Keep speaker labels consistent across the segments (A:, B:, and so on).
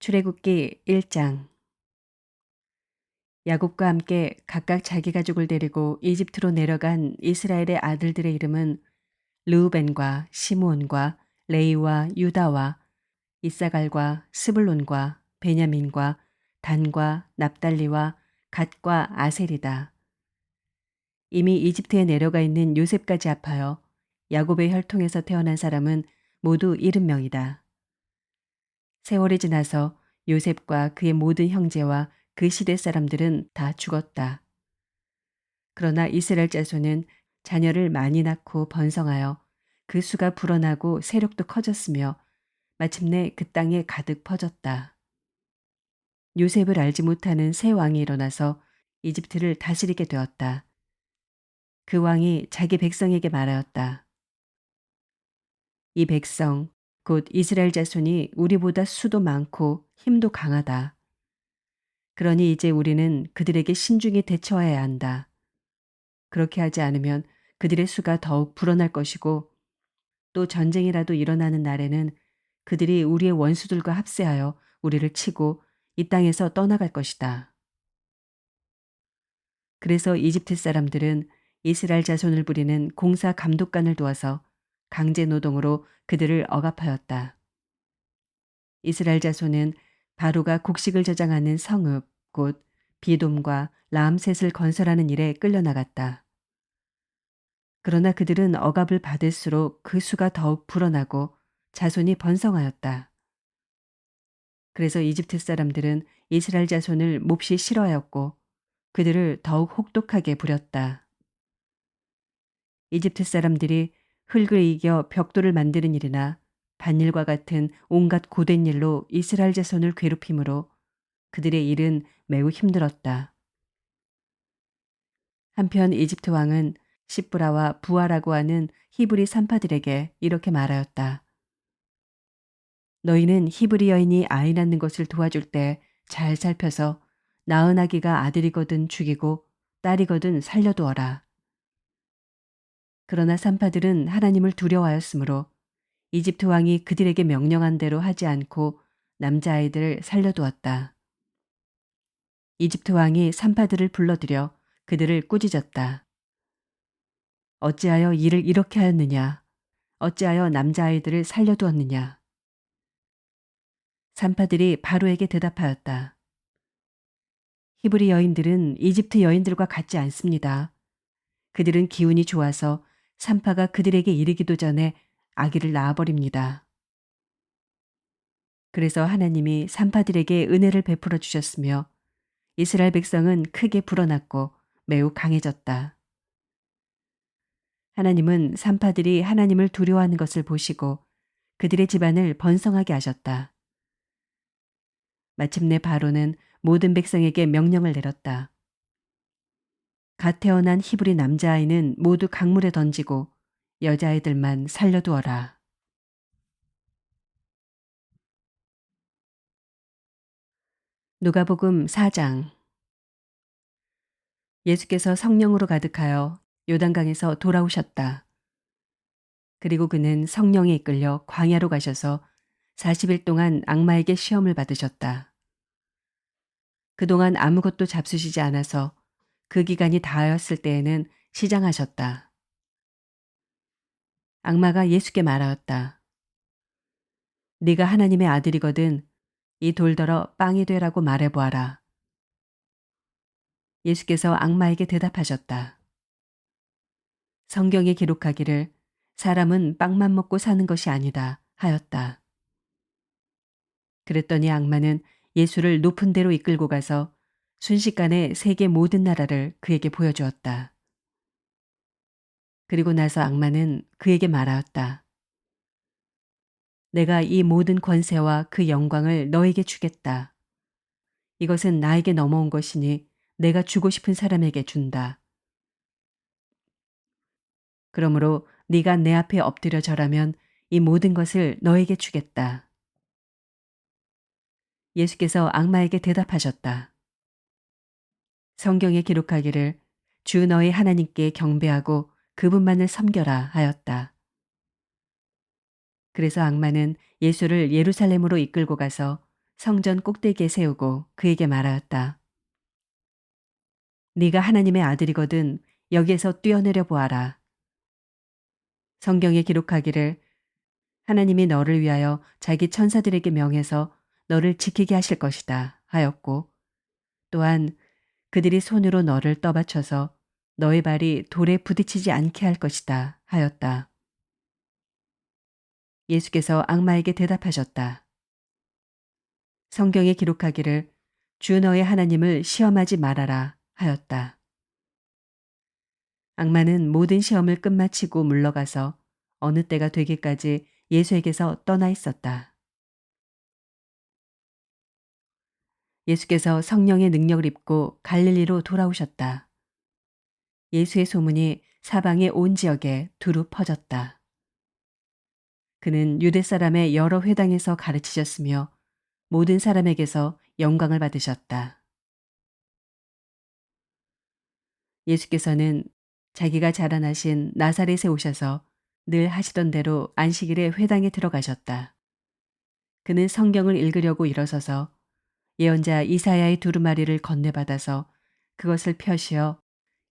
A: 출애굽기 1장. 야곱과 함께 각각 자기 가족을 데리고 이집트로 내려간 이스라엘의 아들들의 이름은 르우벤과 시므온과 레이와 유다와 이사갈과 스불론과 베냐민과 단과 납달리와 갓과 아셀이다. 이미 이집트에 내려가 있는 요셉까지 합하여 야곱의 혈통에서 태어난 사람은 모두 70명이다. 세월이 지나서 요셉과 그의 모든 형제와 그 시대 사람들은 다 죽었다. 그러나 이스라엘 자손은 자녀를 많이 낳고 번성하여 그 수가 불어나고 세력도 커졌으며 마침내 그 땅에 가득 퍼졌다. 요셉을 알지 못하는 새 왕이 일어나서 이집트를 다스리게 되었다. 그 왕이 자기 백성에게 말하였다. 이 백성, 곧 이스라엘 자손이 우리보다 수도 많고 힘도 강하다. 그러니 이제 우리는 그들에게 신중히 대처해야 한다. 그렇게 하지 않으면 그들의 수가 더욱 불어날 것이고 또 전쟁이라도 일어나는 날에는 그들이 우리의 원수들과 합세하여 우리를 치고 이 땅에서 떠나갈 것이다. 그래서 이집트 사람들은 이스라엘 자손을 부리는 공사 감독관을 두어서 강제 노동으로 그들을 억압하였다. 이스라엘 자손은 바로가 곡식을 저장하는 성읍 곧 비돔과 라암셋을 건설하는 일에 끌려나갔다. 그러나 그들은 억압을 받을수록 그 수가 더욱 불어나고 자손이 번성하였다. 그래서 이집트 사람들은 이스라엘 자손을 몹시 싫어하였고 그들을 더욱 혹독하게 부렸다. 이집트 사람들이 흙을 이겨 벽돌을 만드는 일이나 밭일과 같은 온갖 고된 일로 이스라엘 자손을 괴롭힘으로 그들의 일은 매우 힘들었다. 한편 이집트 왕은 시브라와 부아라고 하는 히브리 산파들에게 이렇게 말하였다. 너희는 히브리 여인이 아이 낳는 것을 도와줄 때 잘 살펴서 낳은 아기가 아들이거든 죽이고 딸이거든 살려두어라. 그러나 산파들은 하나님을 두려워하였으므로 이집트 왕이 그들에게 명령한 대로 하지 않고 남자아이들을 살려두었다. 이집트 왕이 산파들을 불러들여 그들을 꾸짖었다. 어찌하여 일을 이렇게 하였느냐? 어찌하여 남자아이들을 살려두었느냐? 산파들이 바로에게 대답하였다. 히브리 여인들은 이집트 여인들과 같지 않습니다. 그들은 기운이 좋아서 산파가 그들에게 이르기도 전에 아기를 낳아버립니다. 그래서 하나님이 산파들에게 은혜를 베풀어 주셨으며 이스라엘 백성은 크게 불어났고 매우 강해졌다. 하나님은 산파들이 하나님을 두려워하는 것을 보시고 그들의 집안을 번성하게 하셨다. 마침내 바로는 모든 백성에게 명령을 내렸다. 갓 태어난 히브리 남자아이는 모두 강물에 던지고 여자아이들만 살려두어라. 누가복음 4장. 예수께서 성령으로 가득하여 요단강에서 돌아오셨다. 그리고 그는 성령에 이끌려 광야로 가셔서 40일 동안 악마에게 시험을 받으셨다. 그동안 아무것도 잡수시지 않아서 그 기간이 다하였을 때에는 시장하셨다. 악마가 예수께 말하였다. 네가 하나님의 아들이거든 이 돌더러 빵이 되라고 말해보아라. 예수께서 악마에게 대답하셨다. 성경에 기록하기를 사람은 빵만 먹고 사는 것이 아니다 하였다. 그랬더니 악마는 예수를 높은 데로 이끌고 가서 순식간에 세계 모든 나라를 그에게 보여주었다. 그리고 나서 악마는 그에게 말하였다. 내가 이 모든 권세와 그 영광을 너에게 주겠다. 이것은 나에게 넘어온 것이니 내가 주고 싶은 사람에게 준다. 그러므로 네가 내 앞에 엎드려 절하면 이 모든 것을 너에게 주겠다. 예수께서 악마에게 대답하셨다. 성경에 기록하기를 주 너의 하나님께 경배하고 그분만을 섬겨라 하였다. 그래서 악마는 예수를 예루살렘으로 이끌고 가서 성전 꼭대기에 세우고 그에게 말하였다. 네가 하나님의 아들이거든 여기에서 뛰어내려 보아라. 성경에 기록하기를 하나님이 너를 위하여 자기 천사들에게 명해서 너를 지키게 하실 것이다 하였고 또한 그들이 손으로 너를 떠받쳐서 너의 발이 돌에 부딪히지 않게 할 것이다 하였다. 예수께서 악마에게 대답하셨다. 성경에 기록하기를 주 너의 하나님을 시험하지 말아라 하였다. 악마는 모든 시험을 끝마치고 물러가서 어느 때가 되기까지 예수에게서 떠나 있었다. 예수께서 성령의 능력을 입고 갈릴리로 돌아오셨다. 예수의 소문이 사방의 온 지역에 두루 퍼졌다. 그는 유대 사람의 여러 회당에서 가르치셨으며 모든 사람에게서 영광을 받으셨다. 예수께서는 자기가 자라나신 나사렛에 오셔서 늘 하시던 대로 안식일에 회당에 들어가셨다. 그는 성경을 읽으려고 일어서서 예언자 이사야의 두루마리를 건네받아서 그것을 펴시어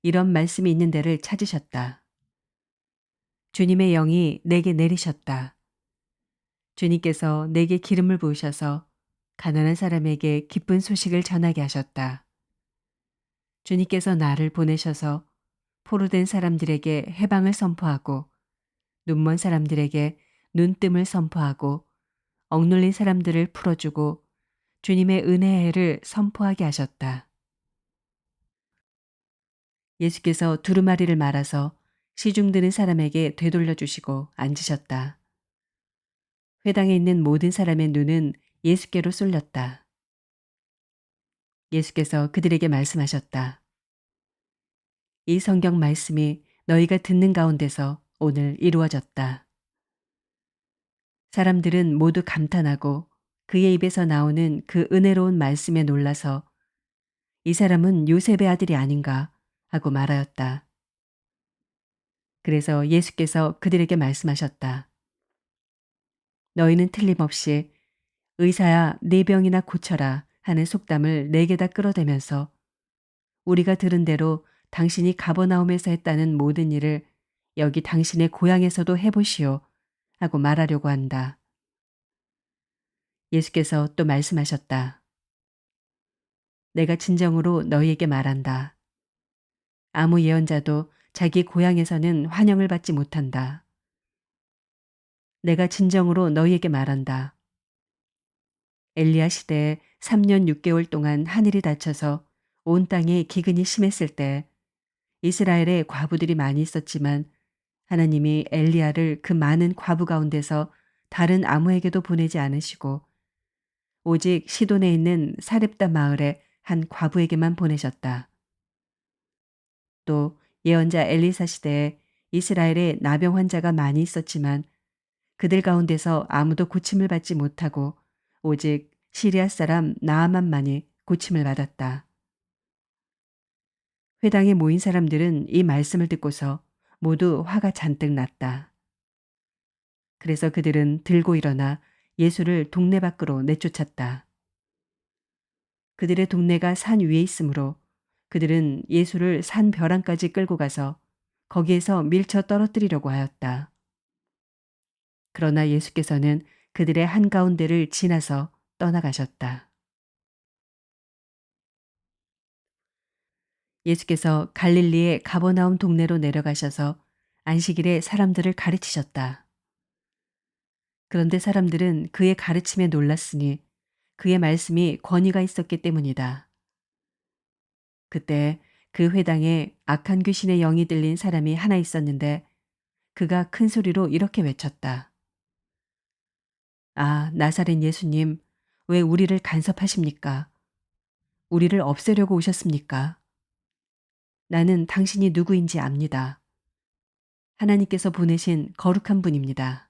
A: 이런 말씀이 있는 데를 찾으셨다. 주님의 영이 내게 내리셨다. 주님께서 내게 기름을 부으셔서 가난한 사람에게 기쁜 소식을 전하게 하셨다. 주님께서 나를 보내셔서 포로된 사람들에게 해방을 선포하고 눈먼 사람들에게 눈뜸을 선포하고 억눌린 사람들을 풀어주고 주님의 은혜의 해를 선포하게 하셨다. 예수께서 두루마리를 말아서 시중 드는 사람에게 되돌려 주시고 앉으셨다. 회당에 있는 모든 사람의 눈은 예수께로 쏠렸다. 예수께서 그들에게 말씀하셨다. 이 성경 말씀이 너희가 듣는 가운데서 오늘 이루어졌다. 사람들은 모두 감탄하고 그의 입에서 나오는 그 은혜로운 말씀에 놀라서 이 사람은 요셉의 아들이 아닌가 하고 말하였다. 그래서 예수께서 그들에게 말씀하셨다. 너희는 틀림없이 의사야 네 병이나 고쳐라 하는 속담을 내게다 끌어대면서 우리가 들은 대로 당신이 가버나움에서 했다는 모든 일을 여기 당신의 고향에서도 해보시오 하고 말하려고 한다. 예수께서 또 말씀하셨다. 내가 진정으로 너희에게 말한다. 아무 예언자도 자기 고향에서는 환영을 받지 못한다. 내가 진정으로 너희에게 말한다. 엘리야 시대에 3년 6개월 동안 하늘이 닫혀서 온 땅에 기근이 심했을 때 이스라엘에 과부들이 많이 있었지만 하나님이 엘리야를 그 많은 과부 가운데서 다른 아무에게도 보내지 않으시고 오직 시돈에 있는 사렙다 마을의 한 과부에게만 보내셨다. 또 예언자 엘리사 시대에 이스라엘에 나병 환자가 많이 있었지만 그들 가운데서 아무도 고침을 받지 못하고 오직 시리아 사람 나아만만이 고침을 받았다. 회당에 모인 사람들은 이 말씀을 듣고서 모두 화가 잔뜩 났다. 그래서 그들은 들고 일어나 예수를 동네 밖으로 내쫓았다. 그들의 동네가 산 위에 있으므로 그들은 예수를 산 벼랑까지 끌고 가서 거기에서 밀쳐 떨어뜨리려고 하였다. 그러나 예수께서는 그들의 한가운데를 지나서 떠나가셨다. 예수께서 갈릴리의 가버나움 동네로 내려가셔서 안식일에 사람들을 가르치셨다. 그런데 사람들은 그의 가르침에 놀랐으니 그의 말씀이 권위가 있었기 때문이다. 그때 그 회당에 악한 귀신의 영이 들린 사람이 하나 있었는데 그가 큰 소리로 이렇게 외쳤다. 아, 나사렛 예수님, 왜 우리를 간섭하십니까? 우리를 없애려고 오셨습니까? 나는 당신이 누구인지 압니다. 하나님께서 보내신 거룩한 분입니다.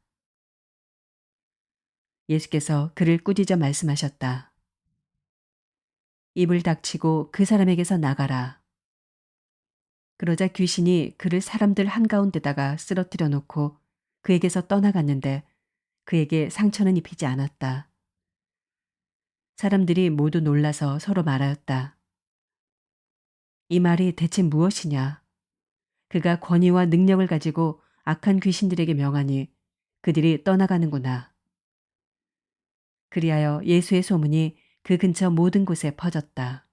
A: 예수께서 그를 꾸짖어 말씀하셨다. 입을 닥치고 그 사람에게서 나가라. 그러자 귀신이 그를 사람들 한가운데다가 쓰러뜨려 놓고 그에게서 떠나갔는데 그에게 상처는 입히지 않았다. 사람들이 모두 놀라서 서로 말하였다. 이 말이 대체 무엇이냐? 그가 권위와 능력을 가지고 악한 귀신들에게 명하니 그들이 떠나가는구나. 그리하여 예수의 소문이 그 근처 모든 곳에 퍼졌다.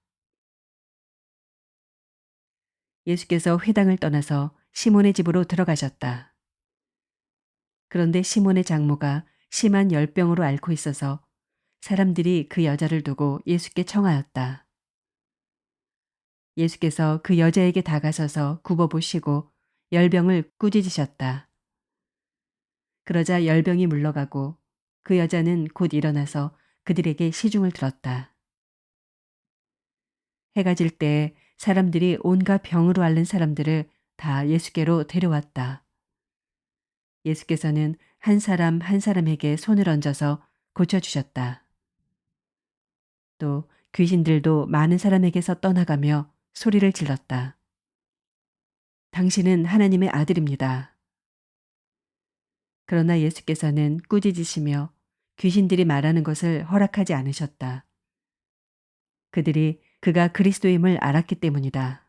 A: 예수께서 회당을 떠나서 시몬의 집으로 들어가셨다. 그런데 시몬의 장모가 심한 열병으로 앓고 있어서 사람들이 그 여자를 두고 예수께 청하였다. 예수께서 그 여자에게 다가서서 굽어보시고 열병을 꾸짖으셨다. 그러자 열병이 물러가고 그 여자는 곧 일어나서 그들에게 시중을 들었다. 해가 질 때 사람들이 온갖 병으로 앓는 사람들을 다 예수께로 데려왔다. 예수께서는 한 사람 한 사람에게 손을 얹어서 고쳐주셨다. 또 귀신들도 많은 사람에게서 떠나가며 소리를 질렀다. 당신은 하나님의 아들입니다. 그러나 예수께서는 꾸짖으시며 귀신들이 말하는 것을 허락하지 않으셨다. 그들이 그가 그리스도임을 알았기 때문이다.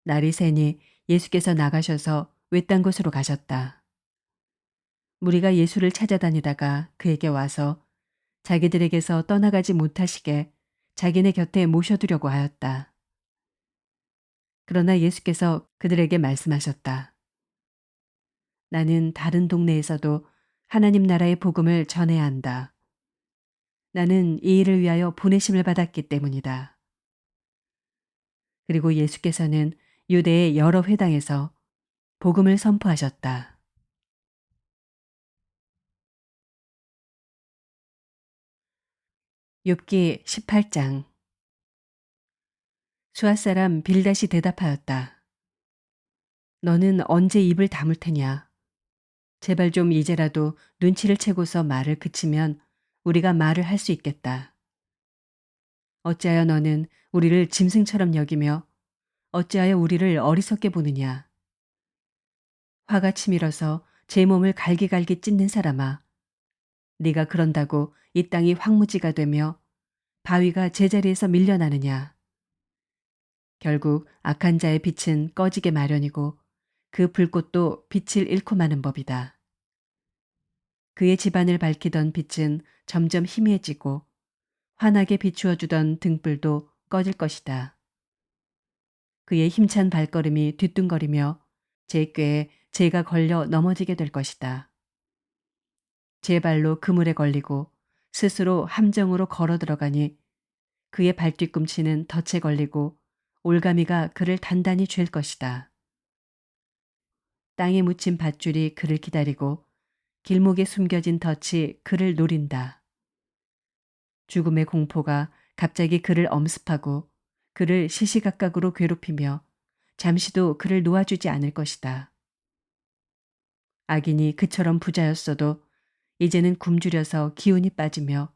A: 날이 새니 예수께서 나가셔서 외딴 곳으로 가셨다. 무리가 예수를 찾아다니다가 그에게 와서 자기들에게서 떠나가지 못하시게 자기네 곁에 모셔두려고 하였다. 그러나 예수께서 그들에게 말씀하셨다. 나는 다른 동네에서도 하나님 나라의 복음을 전해야 한다. 나는 이 일을 위하여 보내심을 받았기 때문이다. 그리고 예수께서는 유대의 여러 회당에서 복음을 선포하셨다. 욥기 18장. 수앗 사람 빌닷이 대답하였다. 너는 언제 입을 다물 테냐? 제발 좀 이제라도 눈치를 채고서 말을 그치면 우리가 말을 할 수 있겠다. 어찌하여 너는 우리를 짐승처럼 여기며 어찌하여 우리를 어리석게 보느냐? 화가 치밀어서 제 몸을 갈기갈기 찢는 사람아, 네가 그런다고 이 땅이 황무지가 되며 바위가 제자리에서 밀려나느냐? 결국 악한 자의 빛은 꺼지게 마련이고 그 불꽃도 빛을 잃고 마는 법이다. 그의 집안을 밝히던 빛은 점점 희미해지고 환하게 비추어 주던 등불도 꺼질 것이다. 그의 힘찬 발걸음이 뒤뚱거리며 제 꾀에 제가 걸려 넘어지게 될 것이다. 제 발로 그물에 걸리고 스스로 함정으로 걸어 들어가니 그의 발뒤꿈치는 덫에 걸리고 올가미가 그를 단단히 쥘 것이다. 땅에 묻힌 밧줄이 그를 기다리고 길목에 숨겨진 덫이 그를 노린다. 죽음의 공포가 갑자기 그를 엄습하고 그를 시시각각으로 괴롭히며 잠시도 그를 놓아주지 않을 것이다. 악인이 그처럼 부자였어도 이제는 굶주려서 기운이 빠지며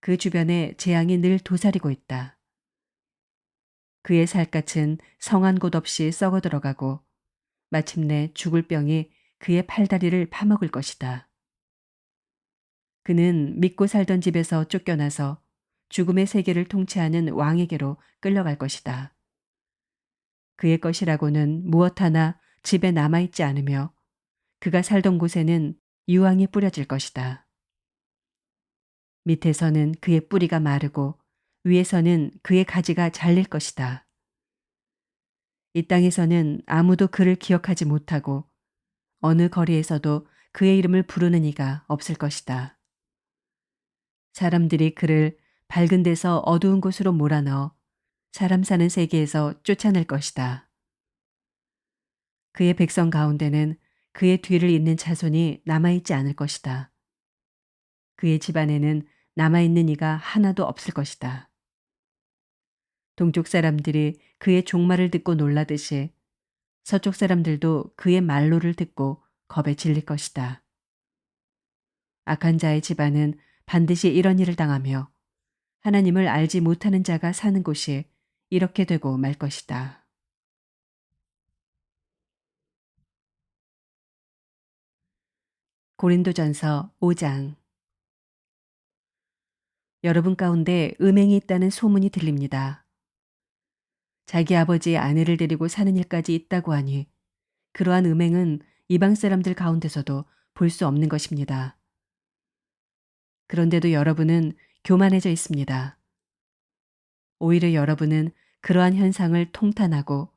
A: 그 주변에 재앙이 늘 도사리고 있다. 그의 살갗은 성한 곳 없이 썩어 들어가고 마침내 죽을 병이 그의 팔다리를 파먹을 것이다. 그는 믿고 살던 집에서 쫓겨나서 죽음의 세계를 통치하는 왕에게로 끌려갈 것이다. 그의 것이라고는 무엇 하나 집에 남아있지 않으며 그가 살던 곳에는 유황이 뿌려질 것이다. 밑에서는 그의 뿌리가 마르고 위에서는 그의 가지가 잘릴 것이다. 이 땅에서는 아무도 그를 기억하지 못하고 어느 거리에서도 그의 이름을 부르는 이가 없을 것이다. 사람들이 그를 밝은 데서 어두운 곳으로 몰아넣어 사람 사는 세계에서 쫓아낼 것이다. 그의 백성 가운데는 그의 뒤를 잇는 자손이 남아있지 않을 것이다. 그의 집안에는 남아있는 이가 하나도 없을 것이다. 동쪽 사람들이 그의 종말을 듣고 놀라듯이 서쪽 사람들도 그의 말로를 듣고 겁에 질릴 것이다. 악한 자의 집안은 반드시 이런 일을 당하며 하나님을 알지 못하는 자가 사는 곳이 이렇게 되고 말 것이다. 고린도전서 5장. 여러분 가운데 음행이 있다는 소문이 들립니다. 자기 아버지의 아내를 데리고 사는 일까지 있다고 하니 그러한 음행은 이방 사람들 가운데서도 볼 수 없는 것입니다. 그런데도 여러분은 교만해져 있습니다. 오히려 여러분은 그러한 현상을 통탄하고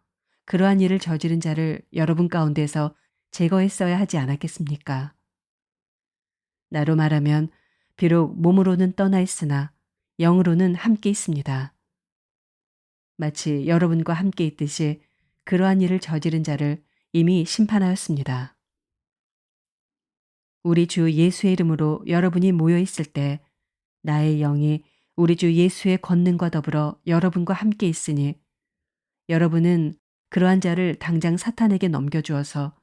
A: 그러한 일을 저지른 자를 여러분 가운데서 제거했어야 하지 않았겠습니까? 나로 말하면 비록 몸으로는 떠나 있으나 영으로는 함께 있습니다. 마치 여러분과 함께 있듯이 그러한 일을 저지른 자를 이미 심판하였습니다. 우리 주 예수의 이름으로 여러분이 모여 있을 때 나의 영이 우리 주 예수의 권능과 더불어 여러분과 함께 있으니 여러분은 그러한 자를 당장 사탄에게 넘겨주어서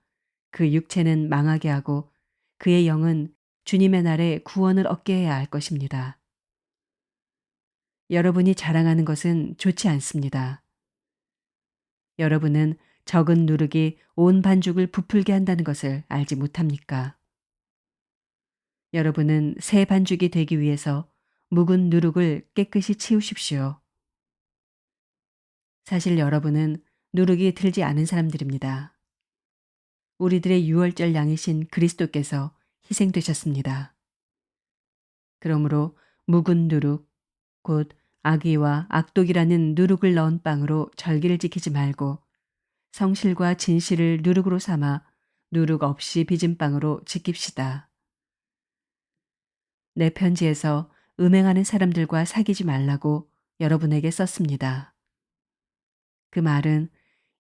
A: 그 육체는 망하게 하고 그의 영은 주님의 날에 구원을 얻게 해야 할 것입니다. 여러분이 자랑하는 것은 좋지 않습니다. 여러분은 적은 누룩이 온 반죽을 부풀게 한다는 것을 알지 못합니까? 여러분은 새 반죽이 되기 위해서 묵은 누룩을 깨끗이 치우십시오. 사실 여러분은 누룩이 들지 않은 사람들입니다. 우리들의 유월절 양이신 그리스도께서 희생되셨습니다. 그러므로 묵은 누룩, 곧 악의와 악독이라는 누룩을 넣은 빵으로 절기를 지키지 말고 성실과 진실을 누룩으로 삼아 누룩 없이 빚은 빵으로 지킵시다. 내 편지에서 음행하는 사람들과 사귀지 말라고 여러분에게 썼습니다. 그 말은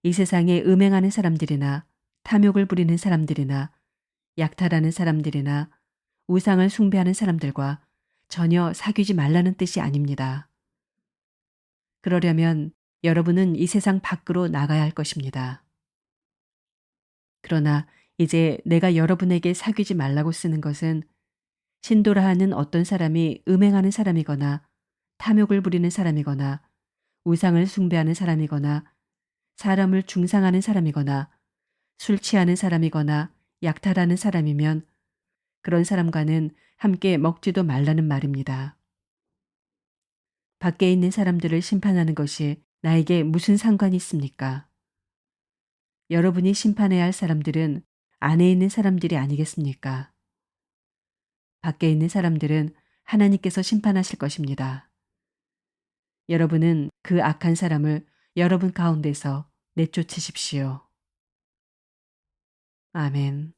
A: 이 세상에 음행하는 사람들이나 탐욕을 부리는 사람들이나 약탈하는 사람들이나 우상을 숭배하는 사람들과 전혀 사귀지 말라는 뜻이 아닙니다. 그러려면 여러분은 이 세상 밖으로 나가야 할 것입니다. 그러나 이제 내가 여러분에게 사귀지 말라고 쓰는 것은 신도라 하는 어떤 사람이 음행하는 사람이거나 탐욕을 부리는 사람이거나 우상을 숭배하는 사람이거나 사람을 중상하는 사람이거나 술 취하는 사람이거나 약탈하는 사람이면 그런 사람과는 함께 먹지도 말라는 말입니다. 밖에 있는 사람들을 심판하는 것이 나에게 무슨 상관이 있습니까? 여러분이 심판해야 할 사람들은 안에 있는 사람들이 아니겠습니까? 밖에 있는 사람들은 하나님께서 심판하실 것입니다. 여러분은 그 악한 사람을 여러분 가운데서 내쫓으십시오. 아멘.